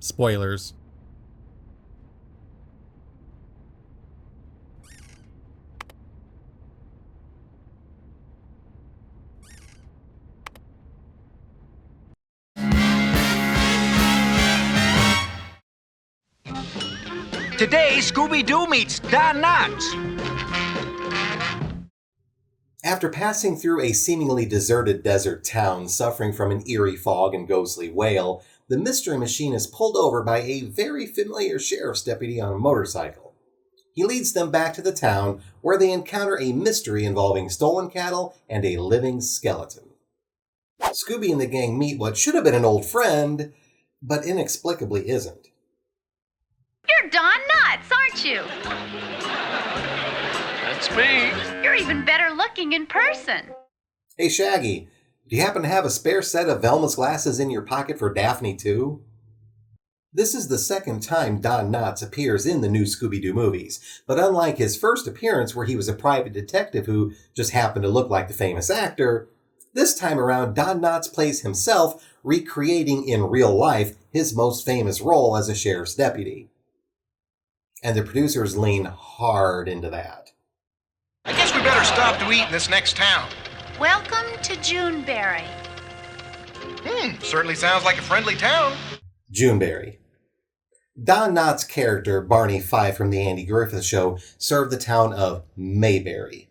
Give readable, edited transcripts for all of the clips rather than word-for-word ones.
Spoilers. Today, Scooby-Doo meets Don Knotts. After passing through a seemingly deserted desert town suffering from an eerie fog and ghostly wail, the mystery machine is pulled over by a very familiar sheriff's deputy on a motorcycle. He leads them back to the town where they encounter a mystery involving stolen cattle and a living skeleton. Scooby and the gang meet what should have been an old friend, but inexplicably isn't. You're Don Knotts, aren't you? That's me. You're even better looking in person. Hey Shaggy, do you happen to have a spare set of Velma's glasses in your pocket for Daphne too? This is the second time Don Knotts appears in the new Scooby-Doo movies, but unlike his first appearance where he was a private detective who just happened to look like the famous actor, this time around Don Knotts plays himself, recreating in real life his most famous role as a sheriff's deputy. And the producers lean hard into that. I guess we better stop to eat in this next town. Welcome to Juneberry. Certainly sounds like a friendly town. Juneberry. Don Knotts' character, Barney Fife from The Andy Griffith Show, served the town of Mayberry.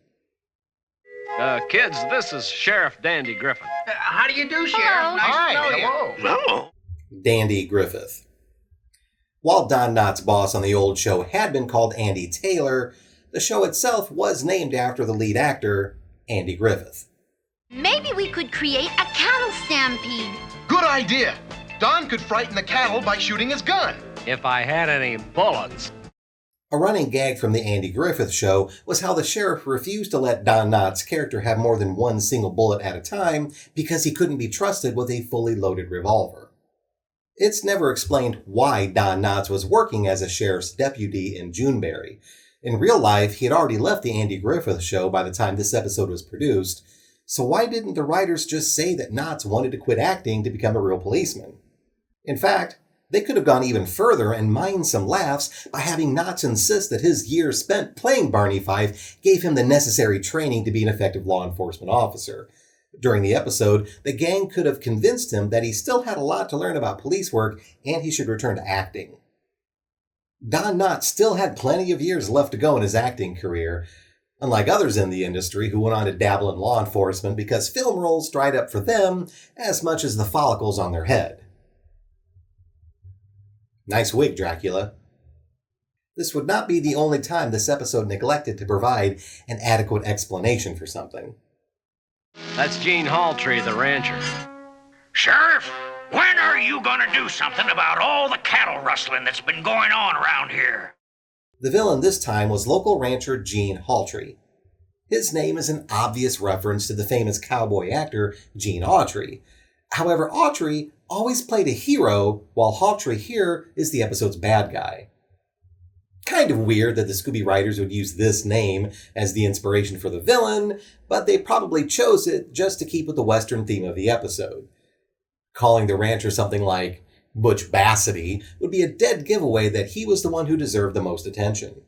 Kids, this is Sheriff Dandy Griffin. How do you do, Sheriff? Hello. Nice to know you. Hello. Dandy Griffith. While Don Knotts' boss on the old show had been called Andy Taylor, the show itself was named after the lead actor, Andy Griffith. Maybe we could create a cattle stampede. Good idea. Don could frighten the cattle by shooting his gun. If I had any bullets. A running gag from the Andy Griffith Show was how the sheriff refused to let Don Knotts' character have more than one single bullet at a time because he couldn't be trusted with a fully loaded revolver. It's never explained why Don Knotts was working as a sheriff's deputy in Juneberry. In real life, he had already left the Andy Griffith Show by the time this episode was produced, so why didn't the writers just say that Knotts wanted to quit acting to become a real policeman? In fact, they could have gone even further and mined some laughs by having Knotts insist that his years spent playing Barney Fife gave him the necessary training to be an effective law enforcement officer. During the episode, the gang could have convinced him that he still had a lot to learn about police work and he should return to acting. Don Knotts still had plenty of years left to go in his acting career, unlike others in the industry who went on to dabble in law enforcement because film roles dried up for them as much as the follicles on their head. Nice wig, Dracula. This would not be the only time this episode neglected to provide an adequate explanation for something. That's Gene Haltery, the rancher. Sheriff, when are you gonna do something about all the cattle rustling that's been going on around here? The villain this time was local rancher Gene Haltery. His name is an obvious reference to the famous cowboy actor Gene Autry. However, Autry always played a hero, while Haltery here is the episode's bad guy. Kind of weird that the Scooby writers would use this name as the inspiration for the villain, but they probably chose it just to keep with the Western theme of the episode. Calling the rancher something like Butch Bassity would be a dead giveaway that he was the one who deserved the most attention.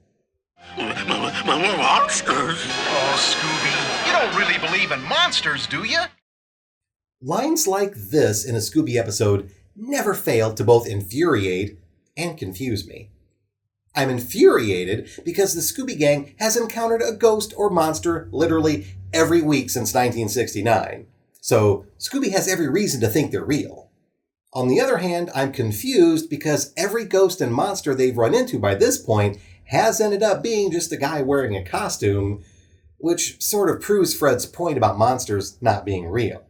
Monsters? Oh, Scooby, you don't really believe in monsters, do you? Lines like this in a Scooby episode never failed to both infuriate and confuse me. I'm infuriated because the Scooby Gang has encountered a ghost or monster literally every week since 1969. So Scooby has every reason to think they're real. On the other hand, I'm confused because every ghost and monster they've run into by this point has ended up being just a guy wearing a costume, which sort of proves Fred's point about monsters not being real.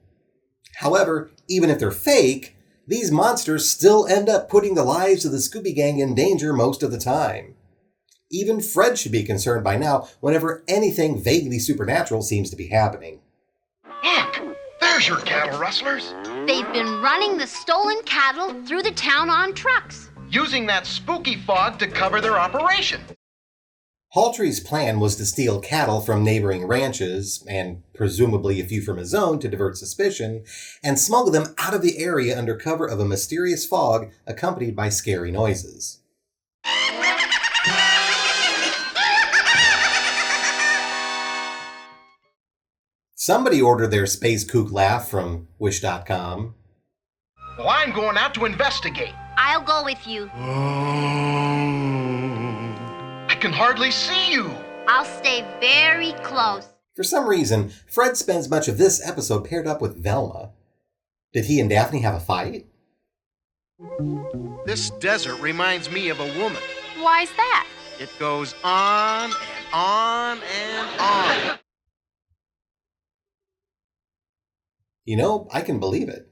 However, even if they're fake, these monsters still end up putting the lives of the Scooby Gang in danger most of the time. Even Fred should be concerned by now whenever anything vaguely supernatural seems to be happening. Look, there's your cattle rustlers. They've been running the stolen cattle through the town on trucks. Using that spooky fog to cover their operation. Haltery's plan was to steal cattle from neighboring ranches, and presumably a few from his own to divert suspicion, and smuggle them out of the area under cover of a mysterious fog accompanied by scary noises. Somebody ordered their space kook laugh from Wish.com. Well, I'm going out to investigate. I'll go with you. I can hardly see you. I'll stay very close. For some reason, Fred spends much of this episode paired up with Velma. Did he and Daphne have a fight? This desert reminds me of a woman. Why's that? It goes on and on and on. You know, I can believe it.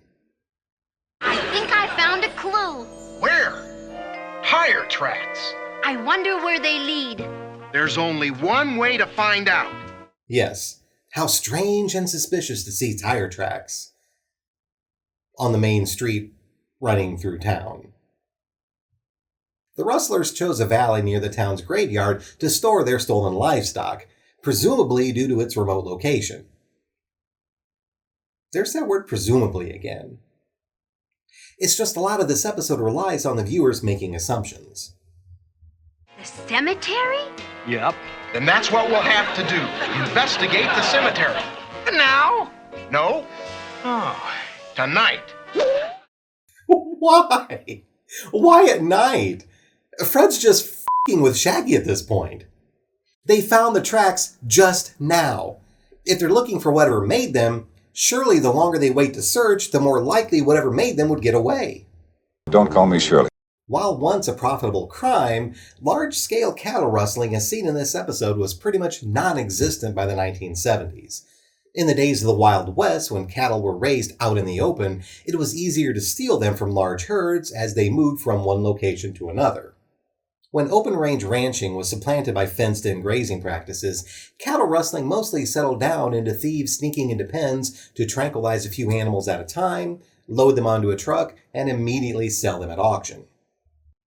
I think I found a clue. Where? Tire tracks. I wonder where they lead. There's only one way to find out. Yes, how strange and suspicious to see tire tracks on the main street running through town. The rustlers chose a valley near the town's graveyard to store their stolen livestock, presumably due to its remote location. There's that word presumably again. It's just a lot of this episode relies on the viewers making assumptions. The cemetery? Yep. Then that's what we'll have to do. Investigate the cemetery. Now? No. Oh, tonight. Why? Why at night? Fred's just f***ing with Shaggy at this point. They found the tracks just now. If they're looking for whatever made them, surely the longer they wait to search, the more likely whatever made them would get away. Don't call me Shirley. While once a profitable crime, large-scale cattle rustling as seen in this episode was pretty much non-existent by the 1970s. In the days of the Wild West, when cattle were raised out in the open, it was easier to steal them from large herds as they moved from one location to another. When open-range ranching was supplanted by fenced-in grazing practices, cattle rustling mostly settled down into thieves sneaking into pens to tranquilize a few animals at a time, load them onto a truck, and immediately sell them at auction.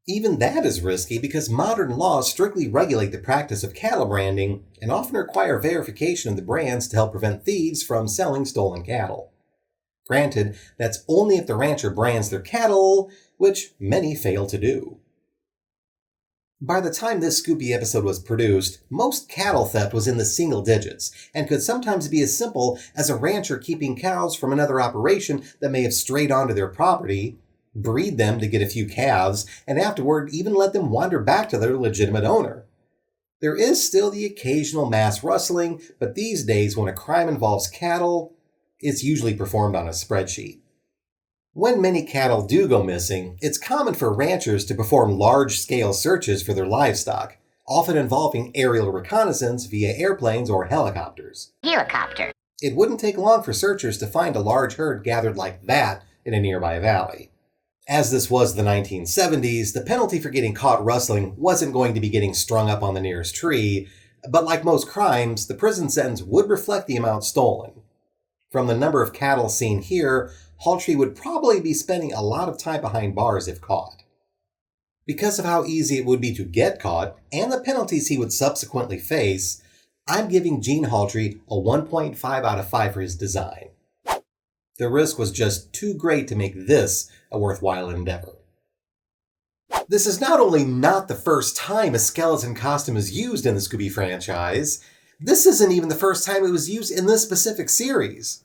Even that is risky because modern laws strictly regulate the practice of cattle branding and often require verification of the brands to help prevent thieves from selling stolen cattle. Granted, that's only if the rancher brands their cattle, which many fail to do. By the time this Scooby episode was produced, most cattle theft was in the single digits, and could sometimes be as simple as a rancher keeping cows from another operation that may have strayed onto their property, breed them to get a few calves, and afterward even let them wander back to their legitimate owner. There is still the occasional mass rustling, but these days when a crime involves cattle, it's usually performed on a spreadsheet. When many cattle do go missing, it's common for ranchers to perform large-scale searches for their livestock, often involving aerial reconnaissance via airplanes or helicopters. Helicopter. It wouldn't take long for searchers to find a large herd gathered like that in a nearby valley. As this was the 1970s, the penalty for getting caught rustling wasn't going to be getting strung up on the nearest tree, but like most crimes, the prison sentence would reflect the amount stolen. From the number of cattle seen here, Haltery would probably be spending a lot of time behind bars if caught. Because of how easy it would be to get caught, and the penalties he would subsequently face, I'm giving Gene Haltery a 1.5 out of 5 for his design. The risk was just too great to make this a worthwhile endeavor. This is not only not the first time a skeleton costume is used in the Scooby franchise, this isn't even the first time it was used in this specific series.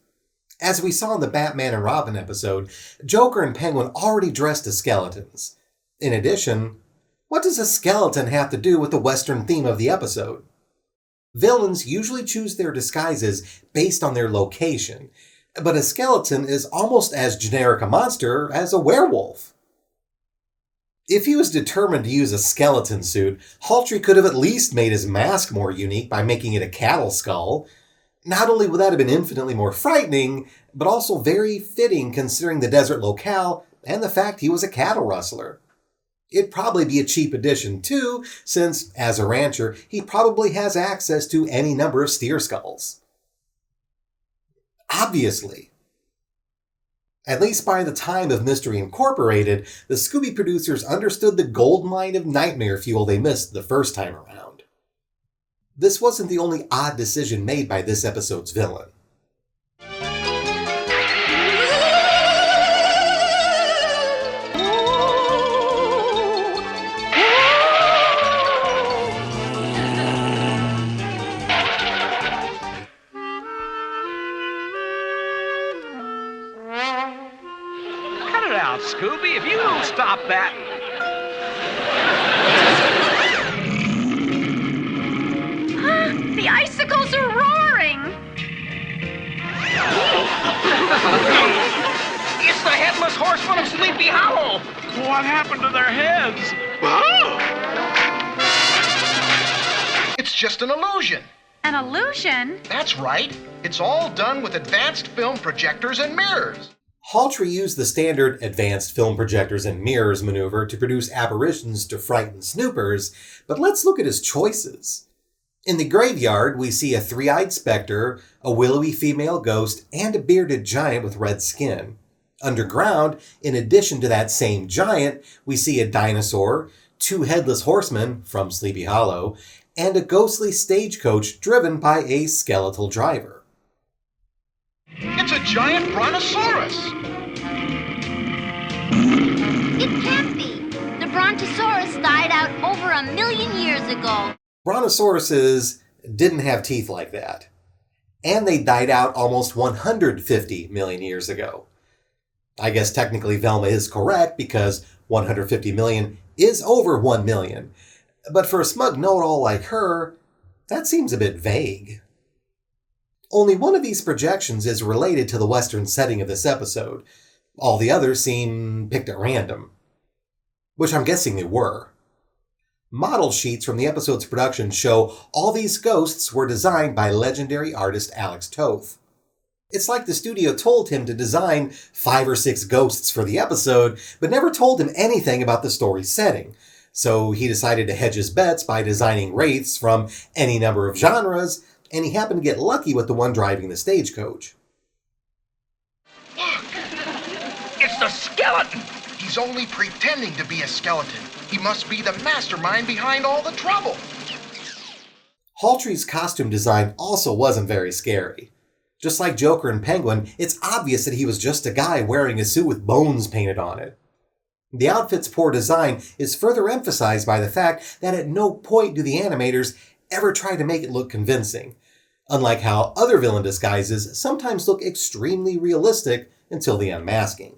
As we saw in the Batman and Robin episode, Joker and Penguin already dressed as skeletons. In addition, what does a skeleton have to do with the Western theme of the episode? Villains usually choose their disguises based on their location, but a skeleton is almost as generic a monster as a werewolf. If he was determined to use a skeleton suit, Haltery could have at least made his mask more unique by making it a cattle skull. Not only would that have been infinitely more frightening, but also very fitting considering the desert locale and the fact he was a cattle rustler. It'd probably be a cheap addition too, since, as a rancher, he probably has access to any number of steer skulls. Obviously. At least by the time of Mystery Incorporated, the Scooby producers understood the gold mine of nightmare fuel they missed the first time around. This wasn't the only odd decision made by this episode's villain. Cut it out, Scooby. If you don't stop that. The icicles are roaring! It's the headless horseman of Sleepy Hollow! What happened to their heads? It's just an illusion. An illusion? That's right. It's all done with advanced film projectors and mirrors. Haltery used the standard advanced film projectors and mirrors maneuver to produce apparitions to frighten snoopers, but let's look at his choices. In the graveyard, we see a three-eyed specter, a willowy female ghost, and a bearded giant with red skin. Underground, in addition to that same giant, we see a dinosaur, two headless horsemen from Sleepy Hollow, and a ghostly stagecoach driven by a skeletal driver. It's a giant brontosaurus. It can't be. The Brontosaurus died out over 1 million years ago. Brontosauruses didn't have teeth like that. And they died out almost 150 million years ago. I guess technically Velma is correct because 150 million is over 1 million. But for a smug know-it-all like her, that seems a bit vague. Only one of these projections is related to the Western setting of this episode. All the others seem picked at random. Which I'm guessing they were. Model sheets from the episode's production show all these ghosts were designed by legendary artist Alex Toth. It's like the studio told him to design 5 or 6 ghosts for the episode, but never told him anything about the story's setting. So he decided to hedge his bets by designing wraiths from any number of genres, and he happened to get lucky with the one driving the stagecoach. Look! It's the skeleton! He's only pretending to be a skeleton. He must be the mastermind behind all the trouble. Haltery's costume design also wasn't very scary. Just like Joker and Penguin, it's obvious that he was just a guy wearing a suit with bones painted on it. The outfit's poor design is further emphasized by the fact that at no point do the animators ever try to make it look convincing, unlike how other villain disguises sometimes look extremely realistic until the unmasking.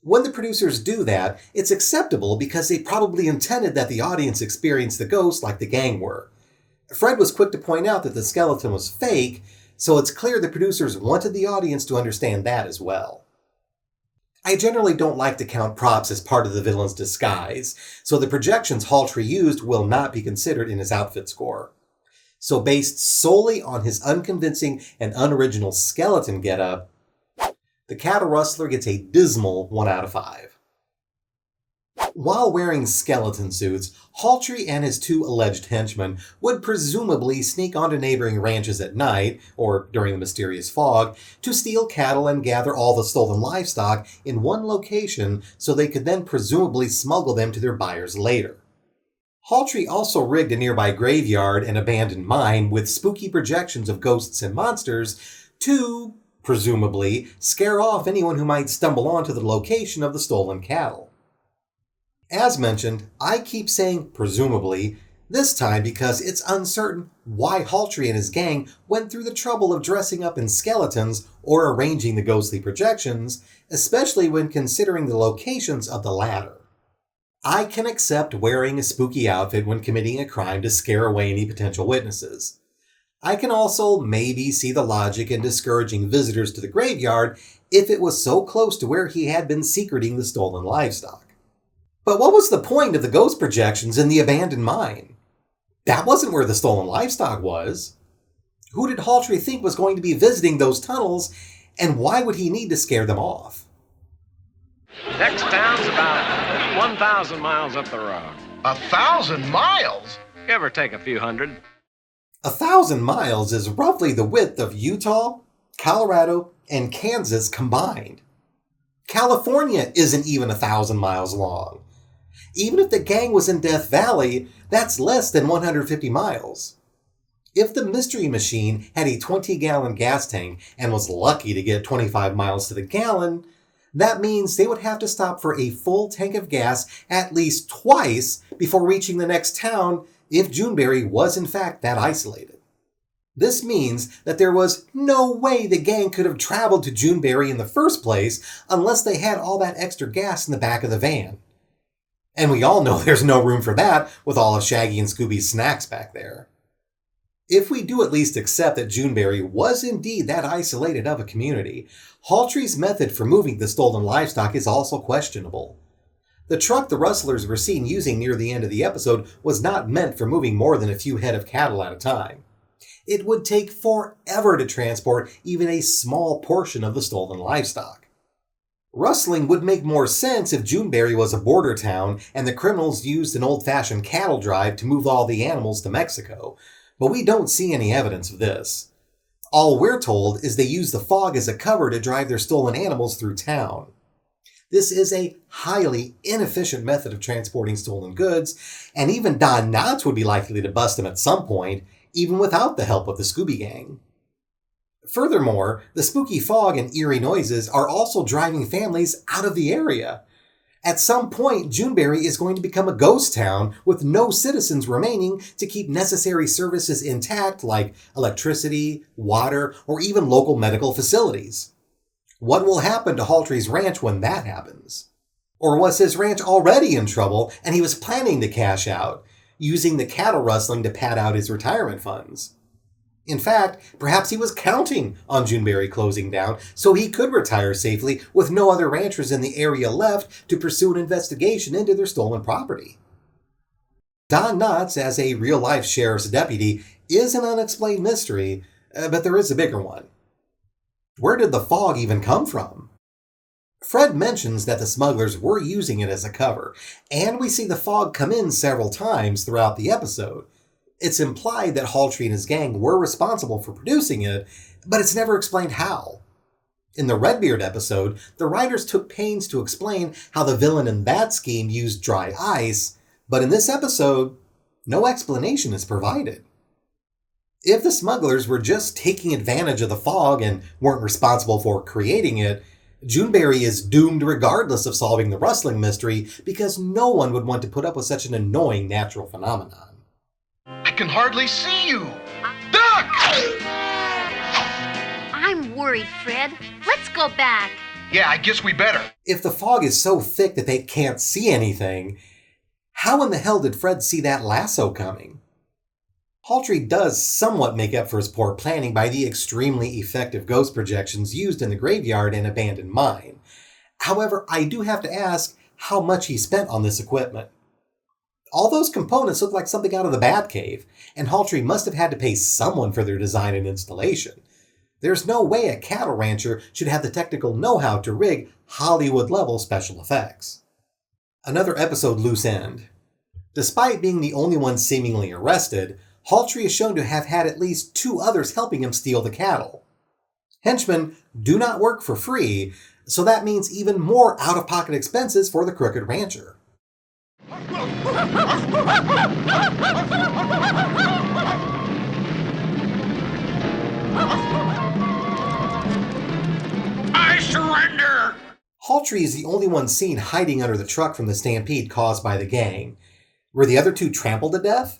When the producers do that, it's acceptable because they probably intended that the audience experience the ghost like the gang were. Fred was quick to point out that the skeleton was fake, so it's clear the producers wanted the audience to understand that as well. I generally don't like to count props as part of the villain's disguise, so the projections Haltery used will not be considered in his outfit score. So based solely on his unconvincing and unoriginal skeleton getup, the cattle rustler gets a dismal 1 out of 5. While wearing skeleton suits, Haltery and his 2 alleged henchmen would presumably sneak onto neighboring ranches at night, or during the mysterious fog, to steal cattle and gather all the stolen livestock in one location so they could then presumably smuggle them to their buyers later. Haltery also rigged a nearby graveyard and abandoned mine with spooky projections of ghosts and monsters to, presumably, scare off anyone who might stumble onto the location of the stolen cattle. As mentioned, I keep saying presumably, this time because it's uncertain why Haltery and his gang went through the trouble of dressing up in skeletons or arranging the ghostly projections, especially when considering the locations of the latter. I can accept wearing a spooky outfit when committing a crime to scare away any potential witnesses. I can also maybe see the logic in discouraging visitors to the graveyard if it was so close to where he had been secreting the stolen livestock. But what was the point of the ghost projections in the abandoned mine? That wasn't where the stolen livestock was. Who did Haltery think was going to be visiting those tunnels, and why would he need to scare them off? Next town's about 1,000 miles up the road. 1,000 miles? Give or take a few hundred. 1,000 miles is roughly the width of Utah, Colorado, and Kansas combined. California isn't even 1,000 miles long. Even if the gang was in Death Valley, that's less than 150 miles. If the Mystery Machine had a 20-gallon gas tank and was lucky to get 25 miles to the gallon, that means they would have to stop for a full tank of gas at least twice before reaching the next town if Juneberry was in fact that isolated. This means that there was no way the gang could have traveled to Juneberry in the first place unless they had all that extra gas in the back of the van. And we all know there's no room for that with all of Shaggy and Scooby's snacks back there. If we do at least accept that Juneberry was indeed that isolated of a community, Haltery's method for moving the stolen livestock is also questionable. The truck the rustlers were seen using near the end of the episode was not meant for moving more than a few head of cattle at a time. It would take forever to transport even a small portion of the stolen livestock. Rustling would make more sense if Juneberry was a border town and the criminals used an old-fashioned cattle drive to move all the animals to Mexico, but we don't see any evidence of this. All we're told is they used the fog as a cover to drive their stolen animals through town. This is a highly inefficient method of transporting stolen goods, and even Don Knotts would be likely to bust them at some point, even without the help of the Scooby Gang. Furthermore, the spooky fog and eerie noises are also driving families out of the area. At some point, Juneberry is going to become a ghost town with no citizens remaining to keep necessary services intact like electricity, water, or even local medical facilities. What will happen to Haltery's ranch when that happens? Or was his ranch already in trouble and he was planning to cash out, using the cattle rustling to pad out his retirement funds? In fact, perhaps he was counting on Juneberry closing down so he could retire safely with no other ranchers in the area left to pursue an investigation into their stolen property. Don Knotts, as a real-life sheriff's deputy, is an unexplained mystery, but there is a bigger one. Where did the fog even come from? Fred mentions that the smugglers were using it as a cover, and we see the fog come in several times throughout the episode. It's implied that Haltery and his gang were responsible for producing it, but it's never explained how. In the Redbeard episode, the writers took pains to explain how the villain in that scheme used dry ice, but in this episode, no explanation is provided. If the smugglers were just taking advantage of the fog and weren't responsible for creating it, Juneberry is doomed regardless of solving the rustling mystery because no one would want to put up with such an annoying natural phenomenon. I can hardly see you. Duck! I'm worried, Fred. Let's go back. Yeah, I guess we better. If the fog is so thick that they can't see anything, how in the hell did Fred see that lasso coming? Haltery does somewhat make up for his poor planning by the extremely effective ghost projections used in the graveyard and abandoned mine. However, I do have to ask how much he spent on this equipment. All those components look like something out of the Batcave, and Haltery must have had to pay someone for their design and installation. There's no way a cattle rancher should have the technical know-how to rig Hollywood-level special effects. Another episode loose end. Despite being the only one seemingly arrested, Haltery is shown to have had at least 2 others helping him steal the cattle. Henchmen do not work for free, so that means even more out-of-pocket expenses for the crooked rancher. I surrender! Haltery is the only one seen hiding under the truck from the stampede caused by the gang. Were the other 2 trampled to death?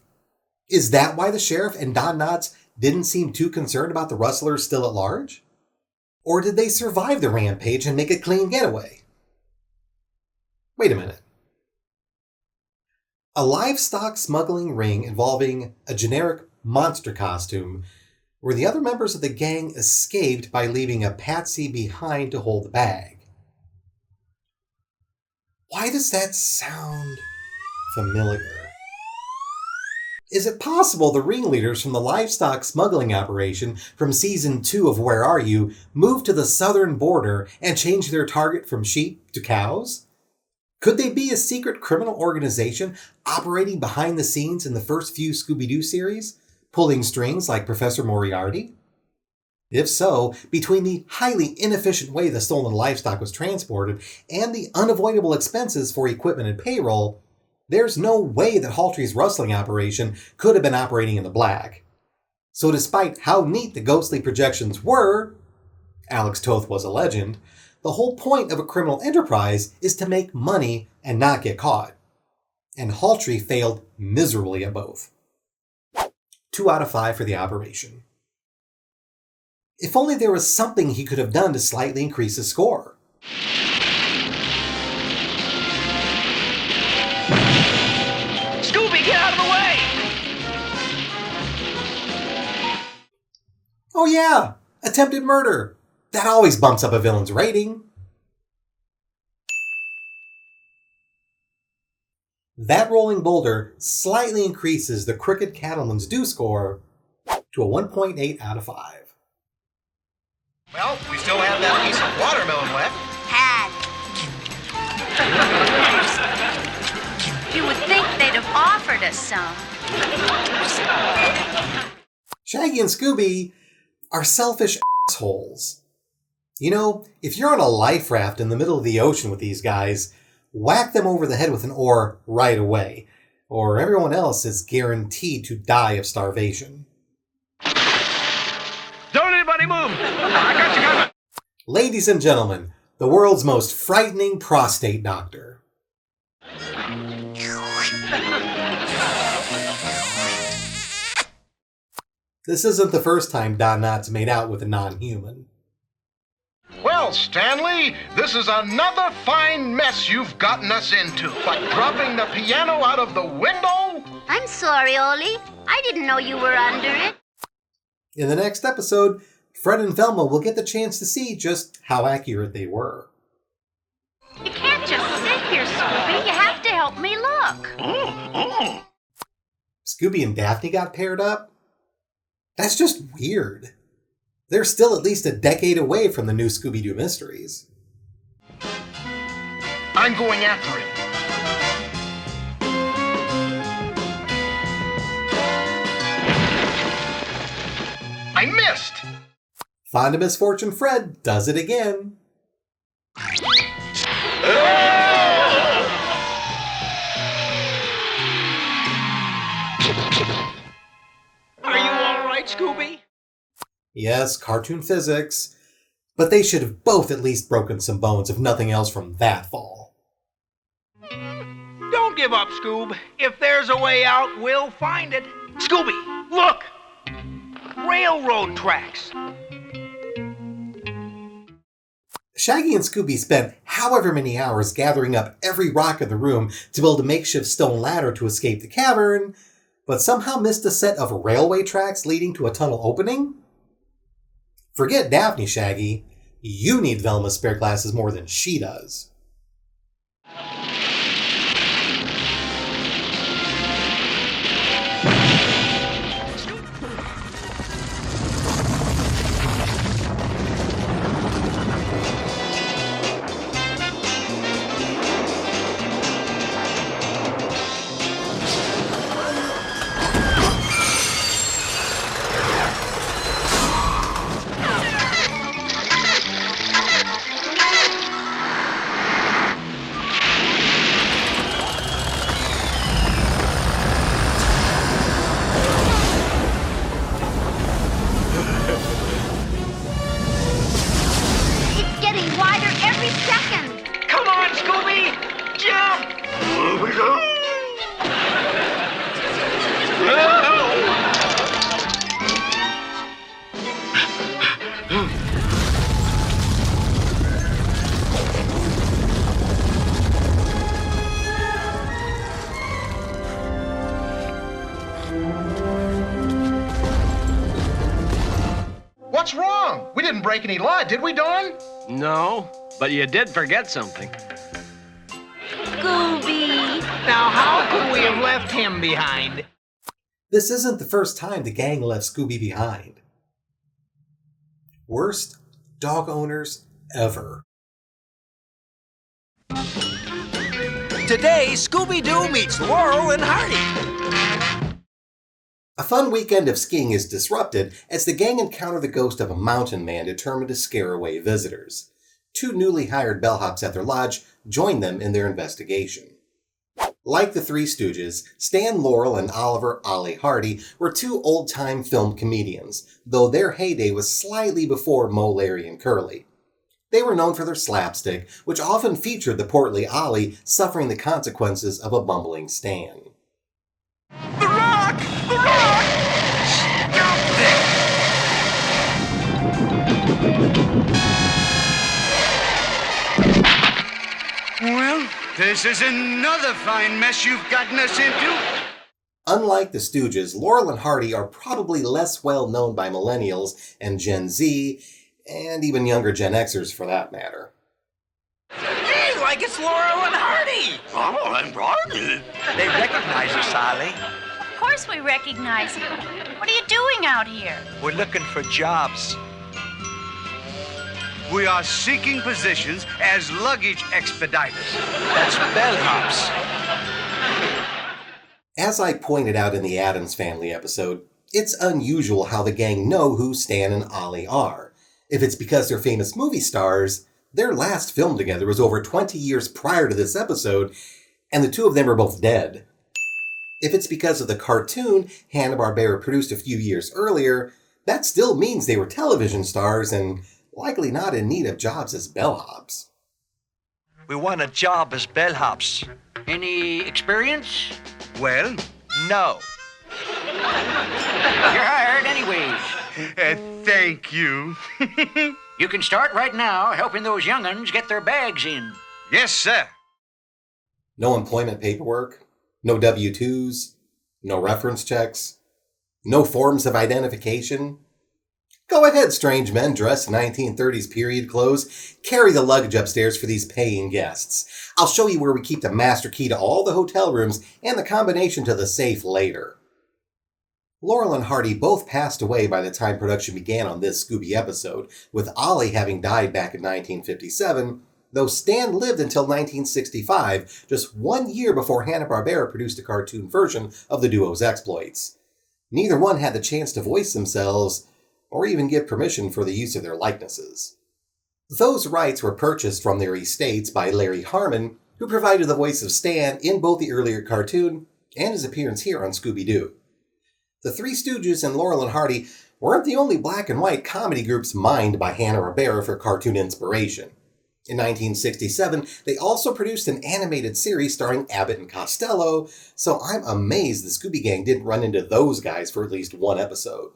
Is that why the sheriff and Don Knotts didn't seem too concerned about the rustlers still at large? Or did they survive the rampage and make a clean getaway? Wait a minute. A livestock smuggling ring involving a generic monster costume where the other members of the gang escaped by leaving a patsy behind to hold the bag. Why does that sound familiar? Is it possible the ringleaders from the livestock smuggling operation from Season 2 of Where Are You moved to the southern border and changed their target from sheep to cows? Could they be a secret criminal organization operating behind the scenes in the first few Scooby-Doo series, pulling strings like Professor Moriarty? If so, between the highly inefficient way the stolen livestock was transported and the unavoidable expenses for equipment and payroll, there's no way that Haltery's rustling operation could have been operating in the black. So despite how neat the ghostly projections were, Alex Toth was a legend, the whole point of a criminal enterprise is to make money and not get caught. And Haltery failed miserably at both. 2 out of 5 for the operation. If only there was something he could have done to slightly increase his score. Scooby, get out of the way! Oh yeah, attempted murder. That always bumps up a villain's rating. That rolling boulder slightly increases the Crooked Cattleman's due score to a 1.8 out of 5. Well, we still have that piece of watermelon left. You would think they'd have offered us some. Shaggy and Scooby are selfish assholes. You know, if you're on a life raft in the middle of the ocean with these guys, whack them over the head with an oar right away, or everyone else is guaranteed to die of starvation. Don't anybody move! I got you covered! Ladies and gentlemen, the world's most frightening prostate doctor. This isn't the first time Don Knotts made out with a non-human. Well, Stanley, this is another fine mess you've gotten us into. Like dropping the piano out of the window? I'm sorry, Ollie. I didn't know you were under it. In the next episode, Fred and Velma will get the chance to see just how accurate they were. You can't just sit here, Scooby. You have to help me look. Scooby and Daphne got paired up? That's just weird. They're still at least a decade away from the new Scooby-Doo mysteries. I'm going after him. I missed! Fond of Misfortune Fred does it again. Are you all right, Scooby? Yes, cartoon physics, but they should have both at least broken some bones, if nothing else, from that fall. Don't give up, Scoob. If there's a way out, we'll find it. Scooby, look! Railroad tracks. Shaggy and Scooby spent however many hours gathering up every rock in the room to build a makeshift stone ladder to escape the cavern, but somehow missed a set of railway tracks leading to a tunnel opening? Forget Daphne, Shaggy. You need Velma's spare glasses more than she does. What's wrong? We didn't break any law, did we, Dawn? No, but you did forget something. Scooby. Now, how could we have left him behind? This isn't the first time the gang left Scooby behind. Worst dog owners ever. Today, Scooby-Doo meets Laurel and Hardy. A fun weekend of skiing is disrupted as the gang encounter the ghost of a mountain man determined to scare away visitors. 2 newly hired bellhops at their lodge join them in their investigation. Like the Three Stooges, Stan Laurel and Oliver "Ollie" Hardy were two old-time film comedians, though their heyday was slightly before Moe, Larry, and Curly. They were known for their slapstick, which often featured the portly Ollie suffering the consequences of a bumbling Stan. The Rock! The Rock! Stop this! Well, this is another fine mess you've gotten us into. Unlike the Stooges, Laurel and Hardy are probably less well known by millennials and Gen Z, and even younger Gen Xers for that matter. Hey, like it's Laurel and Hardy! Oh, and Hardy. They recognize us, Ollie. Of course we recognize you. What are you doing out here? We're looking for jobs. We are seeking positions as luggage expediters. That's bellhops. As I pointed out in the Addams Family episode, it's unusual how the gang know who Stan and Ollie are. If it's because they're famous movie stars, their last film together was over 20 years prior to this episode, and the two of them are both dead. If it's because of the cartoon Hanna-Barbera produced a few years earlier, that still means they were television stars and likely not in need of jobs as bellhops. We want a job as bellhops. Any experience? Well, no. You're hired anyways. Thank you. You can start right now helping those young'uns get their bags in. Yes, sir. No employment paperwork, no W-2s, no reference checks, no forms of identification. Go ahead, strange men dressed in 1930s period clothes. Carry the luggage upstairs for these paying guests. I'll show you where we keep the master key to all the hotel rooms and the combination to the safe later. Laurel and Hardy both passed away by the time production began on this Scooby episode, with Ollie having died back in 1957, though Stan lived until 1965, just 1 year before Hanna-Barbera produced a cartoon version of the duo's exploits. Neither one had the chance to voice themselves, or even give permission for the use of their likenesses. Those rights were purchased from their estates by Larry Harmon, who provided the voice of Stan in both the earlier cartoon and his appearance here on Scooby-Doo. The Three Stooges and Laurel and Hardy weren't the only black and white comedy groups mined by Hanna-Barbera for cartoon inspiration. In 1967, they also produced an animated series starring Abbott and Costello, so I'm amazed the Scooby Gang didn't run into those guys for at least one episode.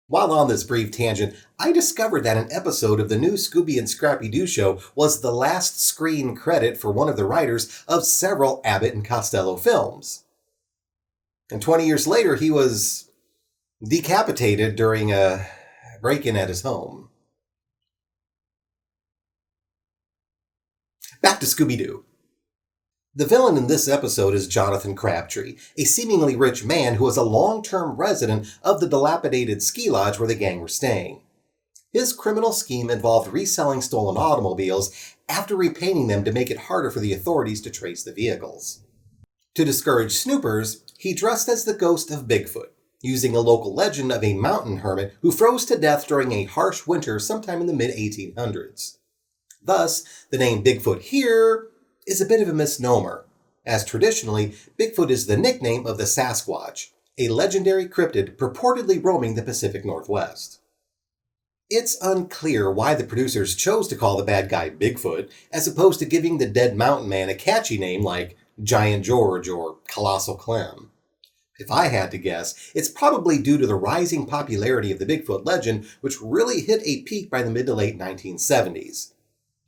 While on this brief tangent, I discovered that an episode of the new Scooby and Scrappy-Doo show was the last screen credit for one of the writers of several Abbott and Costello films. And 20 years later, he was decapitated during a break-in at his home. Back to Scooby-Doo. The villain in this episode is Jonathan Crabtree, a seemingly rich man who is a long-term resident of the dilapidated ski lodge where the gang were staying. His criminal scheme involved reselling stolen automobiles after repainting them to make it harder for the authorities to trace the vehicles. To discourage snoopers, he dressed as the ghost of Bigfoot, using a local legend of a mountain hermit who froze to death during a harsh winter sometime in the mid-1800s. Thus, the name Bigfoot here is a bit of a misnomer, as traditionally, Bigfoot is the nickname of the Sasquatch, a legendary cryptid purportedly roaming the Pacific Northwest. It's unclear why the producers chose to call the bad guy Bigfoot, as opposed to giving the dead mountain man a catchy name like Giant George or Colossal Clem. If I had to guess, it's probably due to the rising popularity of the Bigfoot legend, which really hit a peak by the mid to late 1970s.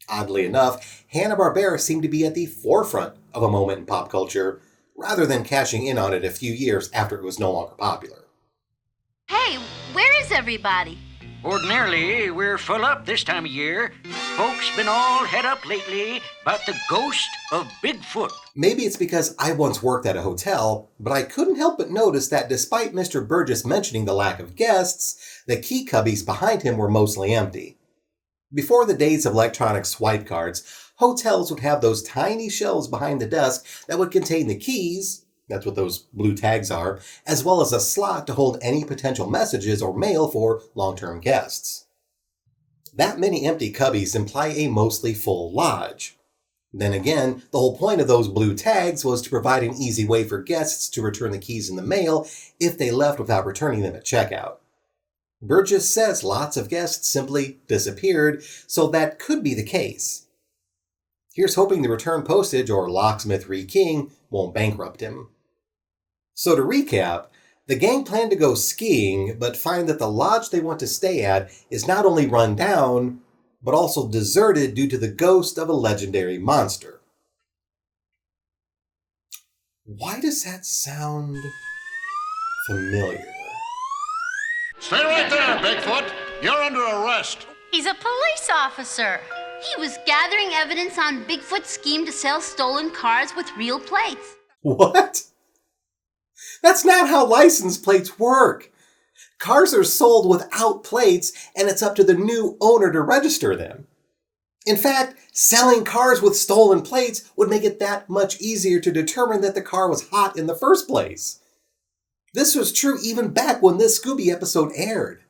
Oddly enough, Hanna-Barbera seemed to be at the forefront of a moment in pop culture, rather than cashing in on it a few years after it was no longer popular. Hey, where is everybody? Ordinarily, we're full up this time of year. Folks been all head up lately about the ghost of Bigfoot. Maybe it's because I once worked at a hotel, but I couldn't help but notice that despite Mr. Burgess mentioning the lack of guests, the key cubbies behind him were mostly empty. Before the days of electronic swipe cards, hotels would have those tiny shelves behind the desk that would contain the keys, that's what those blue tags are, as well as a slot to hold any potential messages or mail for long-term guests. That many empty cubbies imply a mostly full lodge. Then again, the whole point of those blue tags was to provide an easy way for guests to return the keys in the mail if they left without returning them at checkout. Burgess says lots of guests simply disappeared, so that could be the case. Here's hoping the return postage or locksmith re-keying won't bankrupt him. So to recap, the gang plan to go skiing, but find that the lodge they want to stay at is not only run down, but also deserted due to the ghost of a legendary monster. Why does that sound familiar? Stay right there, Bigfoot. You're under arrest. He's a police officer. He was gathering evidence on Bigfoot's scheme to sell stolen cars with real plates. What? That's not how license plates work. Cars are sold without plates, and it's up to the new owner to register them. In fact, selling cars with stolen plates would make it that much easier to determine that the car was hot in the first place. This was true even back when this Scooby episode aired.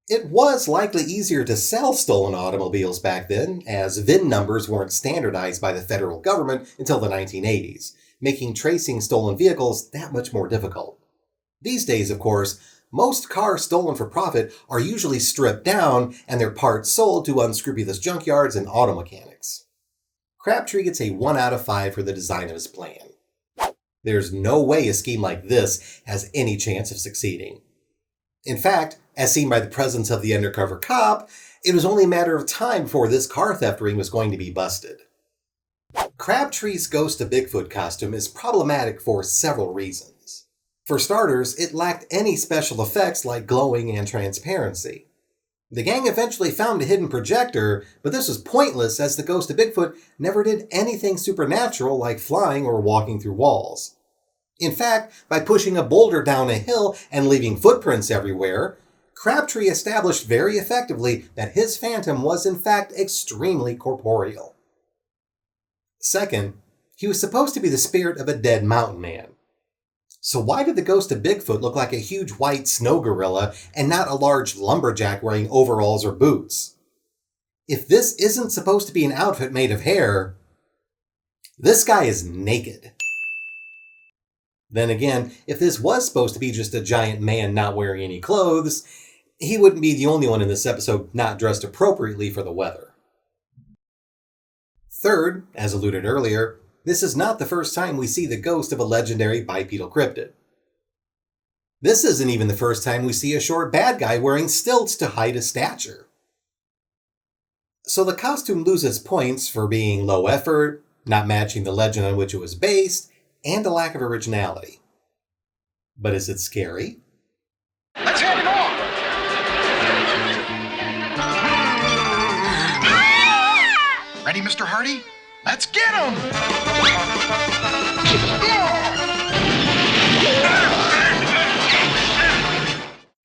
It was likely easier to sell stolen automobiles back then, as VIN numbers weren't standardized by the federal government until the 1980s, making tracing stolen vehicles that much more difficult. These days, of course, most cars stolen for profit are usually stripped down and their parts sold to unscrupulous junkyards and auto mechanics. Crabtree gets a 1 out of 5 for the design of his plan. There's no way a scheme like this has any chance of succeeding. In fact, as seen by the presence of the undercover cop, it was only a matter of time before this car theft ring was going to be busted. Crabtree's Ghost of Bigfoot costume is problematic for several reasons. For starters, it lacked any special effects like glowing and transparency. The gang eventually found a hidden projector, but this was pointless as the Ghost of Bigfoot never did anything supernatural like flying or walking through walls. In fact, by pushing a boulder down a hill and leaving footprints everywhere, Crabtree established very effectively that his phantom was in fact extremely corporeal. Second, he was supposed to be the spirit of a dead mountain man. So why did the Ghost of Bigfoot look like a huge white snow gorilla and not a large lumberjack wearing overalls or boots? If this isn't supposed to be an outfit made of hair, this guy is naked. Then again, if this was supposed to be just a giant man not wearing any clothes, he wouldn't be the only one in this episode not dressed appropriately for the weather. Third, as alluded earlier, this is not the first time we see the ghost of a legendary bipedal cryptid. This isn't even the first time we see a short bad guy wearing stilts to hide his stature. So the costume loses points for being low effort, not matching the legend on which it was based, and a lack of originality. But is it scary? Let's hear it all! Ready, Mr. Hardy? Let's get him!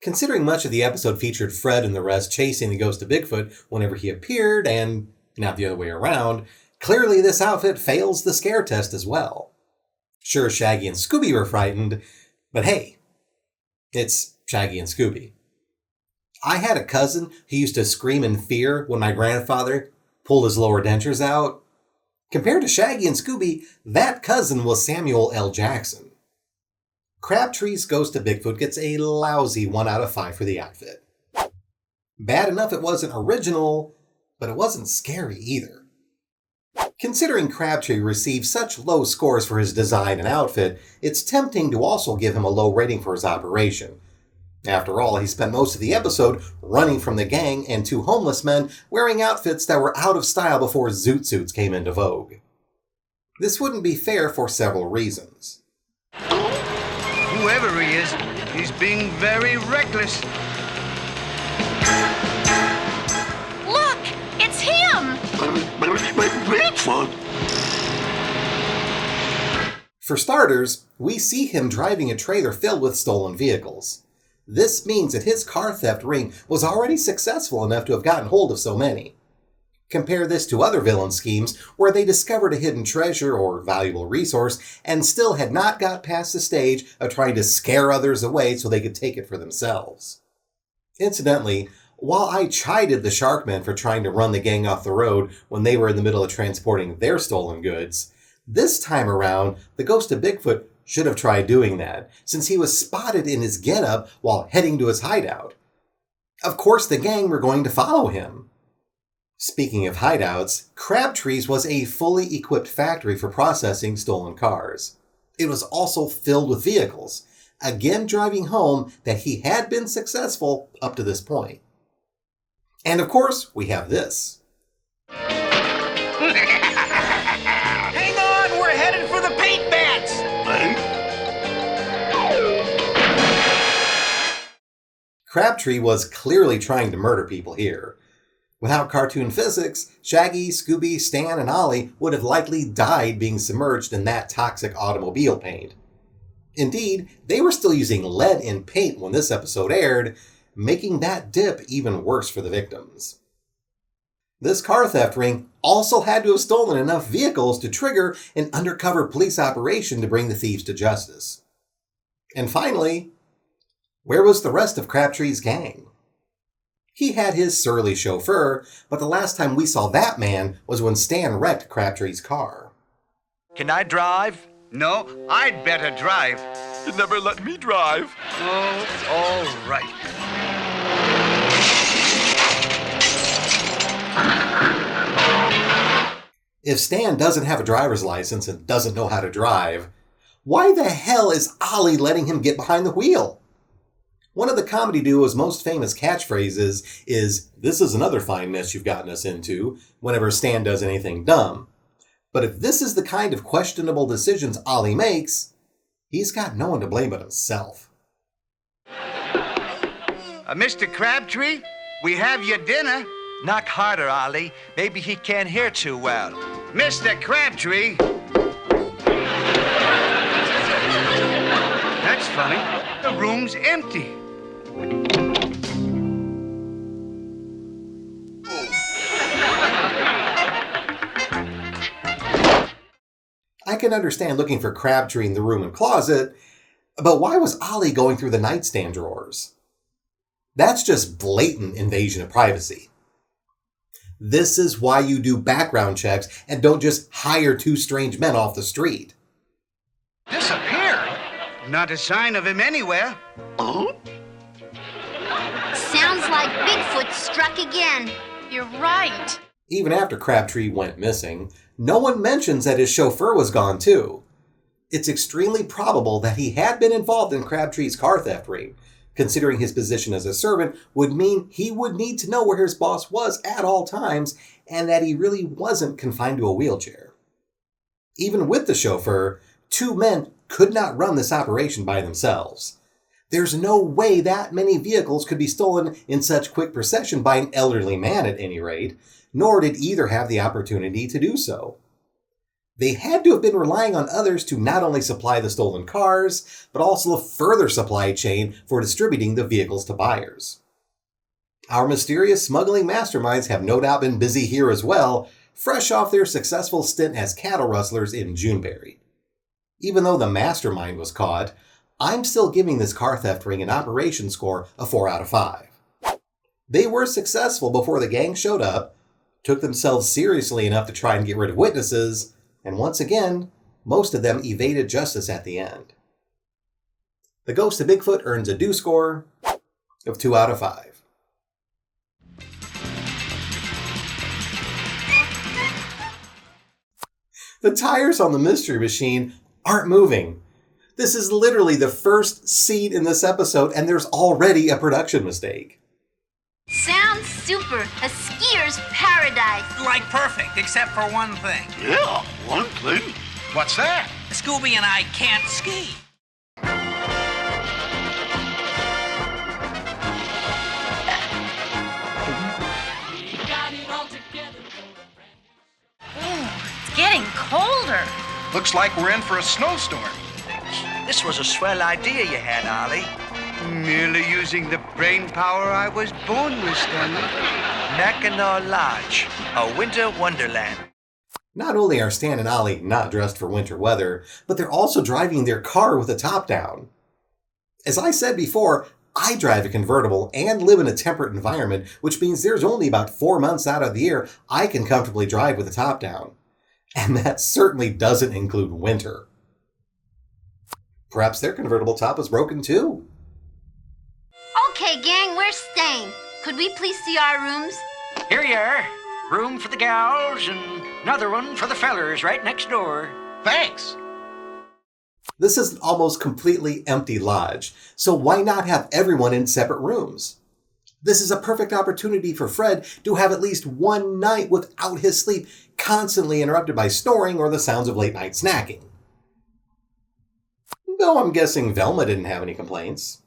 Considering much of the episode featured Fred and the rest chasing the Ghost of Bigfoot whenever he appeared, and not the other way around, clearly this outfit fails the scare test as well. Sure, Shaggy and Scooby were frightened, but hey, it's Shaggy and Scooby. I had a cousin who used to scream in fear when my grandfather pulled his lower dentures out. Compared to Shaggy and Scooby, that cousin was Samuel L. Jackson. Crabtree's Ghost of Bigfoot gets a lousy 1 out of 5 for the outfit. Bad enough it wasn't original, but it wasn't scary either. Considering Crabtree received such low scores for his design and outfit, it's tempting to also give him a low rating for his operation. After all, he spent most of the episode running from the gang and 2 homeless men wearing outfits that were out of style before zoot suits came into vogue. This wouldn't be fair for several reasons. Whoever he is, he's being very reckless. Look, it's him! For starters, we see him driving a trailer filled with stolen vehicles. This means that his car theft ring was already successful enough to have gotten hold of so many. Compare this to other villain schemes where they discovered a hidden treasure or valuable resource and still had not got past the stage of trying to scare others away so they could take it for themselves. Incidentally, while I chided the Sharkmen for trying to run the gang off the road when they were in the middle of transporting their stolen goods, this time around, the ghost of Bigfoot should have tried doing that, since he was spotted in his getup while heading to his hideout. Of course, the gang were going to follow him. Speaking of hideouts, Crabtree's was a fully equipped factory for processing stolen cars. It was also filled with vehicles, again driving home that he had been successful up to this point. And of course, we have this. Hang on, we're headed for the paint bats. Crabtree was clearly trying to murder people here. Without cartoon physics, Shaggy, Scooby, Stan, and Ollie would have likely died being submerged in that toxic automobile paint. Indeed, they were still using lead in paint when this episode aired, making that dip even worse for the victims. This car theft ring also had to have stolen enough vehicles to trigger an undercover police operation to bring the thieves to justice. And finally, where was the rest of Crabtree's gang? He had his surly chauffeur, but the last time we saw that man was when Stan wrecked Crabtree's car. Can I drive? No, I'd better drive. You never let me drive. Oh, all right. If Stan doesn't have a driver's license and doesn't know how to drive, why the hell is Ollie letting him get behind the wheel? One of the comedy duo's most famous catchphrases is, "This is another fine mess you've gotten us into," whenever Stan does anything dumb. But if this is the kind of questionable decisions Ollie makes, he's got no one to blame but himself. Mr. Crabtree, we have your dinner. Knock harder, Ollie. Maybe he can't hear too well. Mr. Crabtree. That's funny. The room's empty. I can understand looking for Crabtree in the room and closet, but why was Ollie going through the nightstand drawers? That's just blatant invasion of privacy. This is why you do background checks and don't just hire two strange men off the street. Disappeared? Not a sign of him anywhere. Sounds like Bigfoot struck again. You're right. Even after Crabtree went missing, no one mentions that his chauffeur was gone too. It's extremely probable that he had been involved in Crabtree's car theft ring. Considering his position as a servant would mean he would need to know where his boss was at all times and that he really wasn't confined to a wheelchair. Even with the chauffeur, two men could not run this operation by themselves. There's no way that many vehicles could be stolen in such quick procession by an elderly man at any rate, nor did either have the opportunity to do so. They had to have been relying on others to not only supply the stolen cars, but also a further supply chain for distributing the vehicles to buyers. Our mysterious smuggling masterminds have no doubt been busy here as well, fresh off their successful stint as cattle rustlers in Juneberry. Even though the mastermind was caught, I'm still giving this car theft ring an operation score of 4 out of 5. They were successful before the gang showed up, took themselves seriously enough to try and get rid of witnesses, and once again, most of them evaded justice at the end. The Ghost of Bigfoot earns a do score of 2 out of 5. The tires on the Mystery Machine aren't moving. This is literally the first scene in this episode, and there's already a production mistake. Sounds super. A skier's paradise. Like perfect, except for one thing. Yeah, one thing. What's that? Scooby and I can't ski. It's getting colder. Looks like we're in for a snowstorm. This was a swell idea you had, Ollie. Merely using the brain power I was born with, Stanley. Mackinac Lodge, a winter wonderland. Not only are Stan and Ollie not dressed for winter weather, but they're also driving their car with the top down. As I said before, I drive a convertible and live in a temperate environment, which means there's only about 4 months out of the year I can comfortably drive with the top down. And that certainly doesn't include winter. Perhaps their convertible top is broken too. Okay, gang, we're staying. Could we please see our rooms? Here you are. Room for the gals and another one for the fellers right next door. Thanks. This is an almost completely empty lodge, so why not have everyone in separate rooms? This is a perfect opportunity for Fred to have at least one night without his sleep constantly interrupted by snoring or the sounds of late night snacking. Though I'm guessing Velma didn't have any complaints.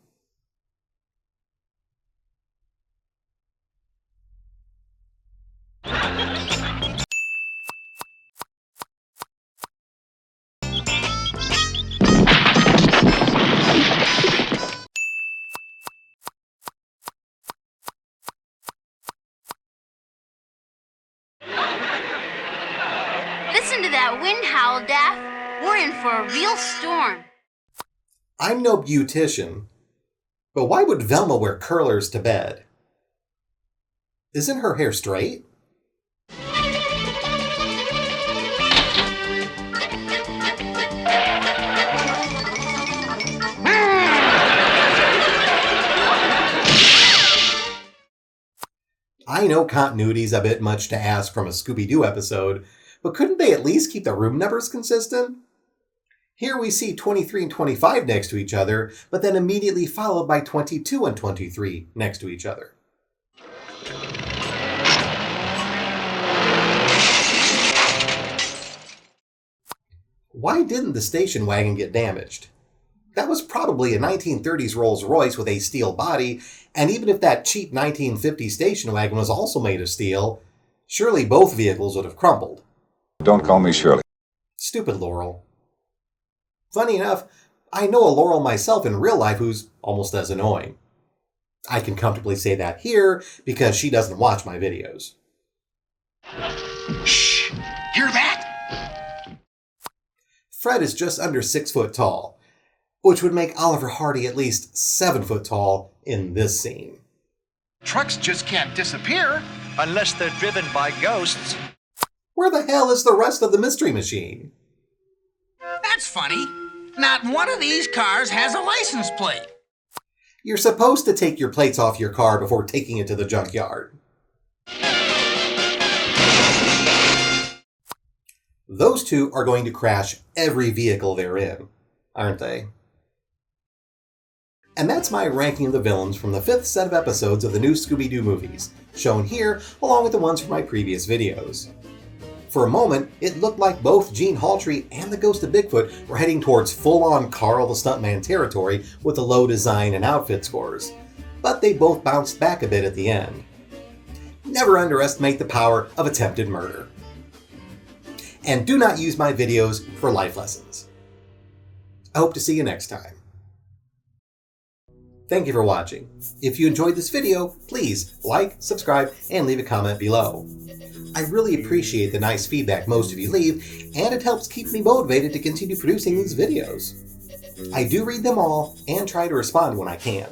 Listen to that wind howl, Daff. We're in for a real storm. I'm no beautician, but why would Velma wear curlers to bed? Isn't her hair straight? I know continuity's a bit much to ask from a Scooby-Doo episode, but couldn't they at least keep the room numbers consistent? Here we see 23 and 25 next to each other, but then immediately followed by 22 and 23 next to each other. Why didn't the station wagon get damaged? That was probably a 1930s Rolls-Royce with a steel body, and even if that cheap 1950 station wagon was also made of steel, surely both vehicles would have crumbled. Don't call me Shirley. Stupid Laurel. Funny enough, I know a Laurel myself in real life who's almost as annoying. I can comfortably say that here because she doesn't watch my videos. Shh! Hear that? Fred is just under 6 foot tall, which would make Oliver Hardy at least 7 foot tall in this scene. Trucks just can't disappear. Unless they're driven by ghosts. Where the hell is the rest of the Mystery Machine? That's funny. Not one of these cars has a license plate. You're supposed to take your plates off your car before taking it to the junkyard. Those two are going to crash every vehicle they're in, aren't they? And that's my ranking of the villains from the 5th set of episodes of the new Scooby-Doo movies, shown here along with the ones from my previous videos. For a moment, it looked like both Gene Haltery and the Ghost of Bigfoot were heading towards full-on Carl the Stuntman territory with the low design and outfit scores, but they both bounced back a bit at the end. Never underestimate the power of attempted murder. And do not use my videos for life lessons. I hope to see you next time. Thank you for watching. If you enjoyed this video, please like, subscribe, and leave a comment below. I really appreciate the nice feedback most of you leave, and it helps keep me motivated to continue producing these videos. I do read them all and try to respond when I can.